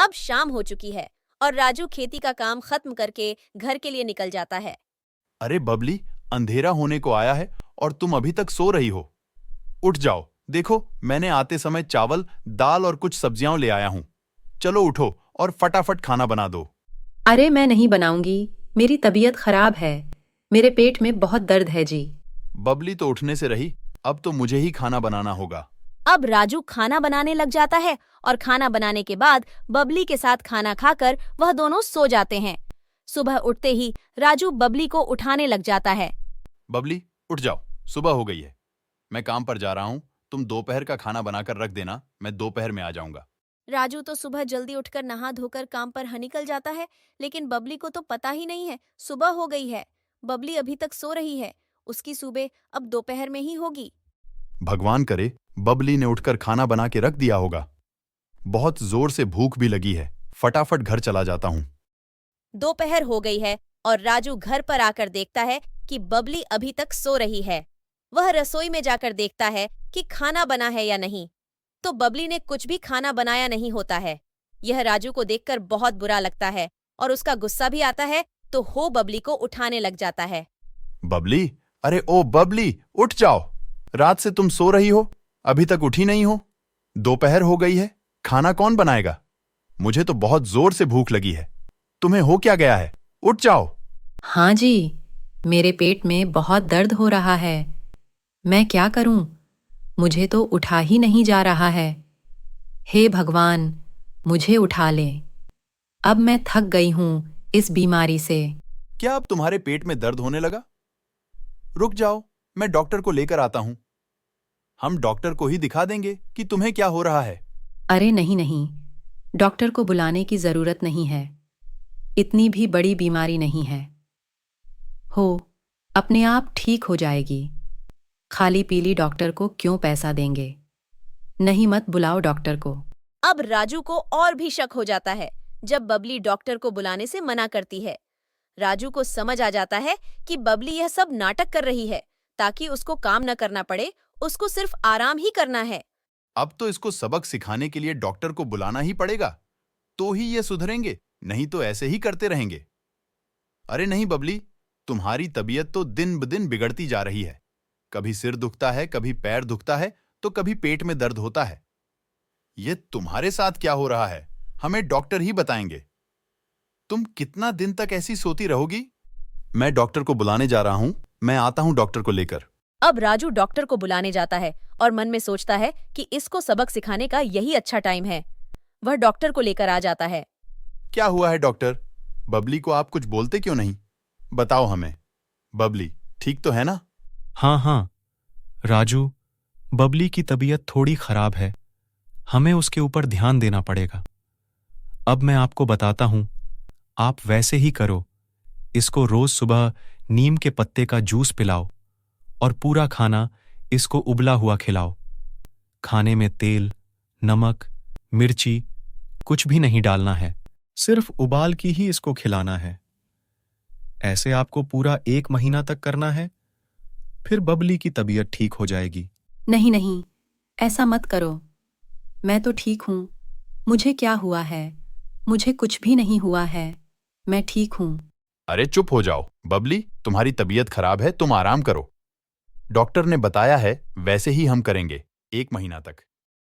अब शाम हो चुकी है और राजू खेती का काम खत्म करके घर के लिए निकल जाता है। अरे बबली, अंधेरा होने को आया है और तुम अभी तक सो रही हो। उठ जाओ, देखो मैंने आते समय चावल, दाल और कुछ सब्जियां ले आया हूं। चलो उठो और फटाफट खाना बना दो। अरे मैं नहीं बनाऊंगी, मेरी तबीयत खराब है। मेरे पेट में बहुत दर्द है जी। बबली तो उठने से रही, अब तो मुझे ही खाना बनाना होगा। अब राजू खाना बनाने लग जाता है और खाना बनाने के बाद बबली के साथ खाना खाकर वह दोनों सो जाते हैं। सुबह उठते ही राजू बबली को उठाने लग जाता है। बबली उठ जाओ, सुबह हो गई है। मैं काम पर जा रहा हूं, तुम दोपहर का खाना बनाकर रख देना, मैं दोपहर में आ जाऊंगा। राजू तो सुबह जल्दी उठकर नहा धोकर काम पर निकल जाता है, लेकिन बबली को तो पता ही नहीं है सुबह हो गई है। बबली अभी तक सो रही है, उसकी सुबह अब दोपहर में ही होगी। भगवान करे बबली ने उठकर खाना बना के रख दिया होगा। बहुत जोर से भूख भी लगी है, फटाफट घर चला जाता हूं। दोपहर हो गई है और राजू घर पर आकर देखता है कि बबली अभी तक सो रही है। वह रसोई में जाकर देखता है कि खाना बना है या नहीं, तो बबली ने कुछ भी खाना बनाया नहीं होता है। यह राजू को देखकर बहुत बुरा लगता है और उसका गुस्सा भी आता है, तो हो बबली को उठाने लग जाता है। बबली, अरे ओ बबली, उठ जाओ। रात से तुम सो रही हो, अभी तक उठी नहीं हो। दोपहर हो गई है, खाना कौन बनाएगा? मुझे तो बहुत जोर से भूख लगी है। तुम्हें हो क्या गया है? उठ जाओ। हाँ जी, मेरे पेट में बहुत दर्द हो रहा है। मैं क्या करूं? मुझे तो उठा ही नहीं जा रहा है। हे भगवान, मुझे उठा ले। अब मैं थक गई हूं इस बीमारी से। क्या अब तुम्हारे पेट में दर्द होने लगा? रुक जाओ, मैं डॉक्टर को लेकर आता हूं। हम डॉक्टर को ही दिखा देंगे कि तुम्हें क्या हो रहा है। अरे नहीं नहीं, डॉक्टर को बुलाने की जरूरत नहीं है। इतनी भी बड़ी बीमारी नहीं है। हो, अपने आप ठीक हो जाएगी। खाली पीली डॉक्टर को क्यों पैसा देंगे? नहीं, मत बुलाओ डॉक्टर को। अब राजू को और भी शक हो जाता है जब बबली डॉक्टर को बुलाने से मना करती है। राजू को समझ आ जाता है कि बबली यह सब नाटक कर रही है ताकि उसको काम न करना पड़े, उसको सिर्फ आराम ही करना है। अब तो इसको सबक सिखाने के लिए डॉक्टर को बुलाना ही पड़ेगा, तो ही ये सुधरेंगे, नहीं तो ऐसे ही करते रहेंगे। अरे नहीं बबली, तुम्हारी तबीयत तो दिन ब दिन बिगड़ती जा रही है। कभी सिर दुखता है, कभी पैर दुखता है, तो कभी पेट में दर्द होता है। ये तुम्हारे साथ क्या हो रहा है, हमें डॉक्टर ही बताएंगे। तुम कितना दिन तक ऐसी सोती रहोगी? मैं डॉक्टर को बुलाने जा रहा हूं, मैं आता हूं डॉक्टर को लेकर। अब राजू डॉक्टर को बुलाने जाता है और मन में सोचता है कि इसको सबक सिखाने का यही अच्छा टाइम है। वह डॉक्टर को लेकर आ जाता है। क्या हुआ है डॉक्टर? बबली को आप कुछ बोलते क्यों नहीं? बताओ हमें। बबली ठीक तो है ना? हाँ हाँ राजू, बबली की तबीयत थोड़ी खराब है। हमें उसके ऊपर ध्यान देना पड़ेगा। अब मैं आपको बताता हूं, आप वैसे ही करो। इसको रोज सुबह नीम के पत्ते का जूस पिलाओ और पूरा खाना इसको उबला हुआ खिलाओ। खाने में तेल, नमक, मिर्ची कुछ भी नहीं डालना है, सिर्फ उबाल की ही इसको खिलाना है। ऐसे आपको पूरा 1 महीना तक करना है, फिर बबली की तबीयत ठीक हो जाएगी। नहीं नहीं, ऐसा मत करो। मैं तो ठीक हूं। मुझे क्या हुआ है? मुझे कुछ भी नहीं हुआ है। मैं ठीक हूं। अरे चुप हो जाओ बबली, तुम्हारी तबीयत खराब है, तुम आराम करो। डॉक्टर ने बताया है वैसे ही हम करेंगे 1 महीना तक।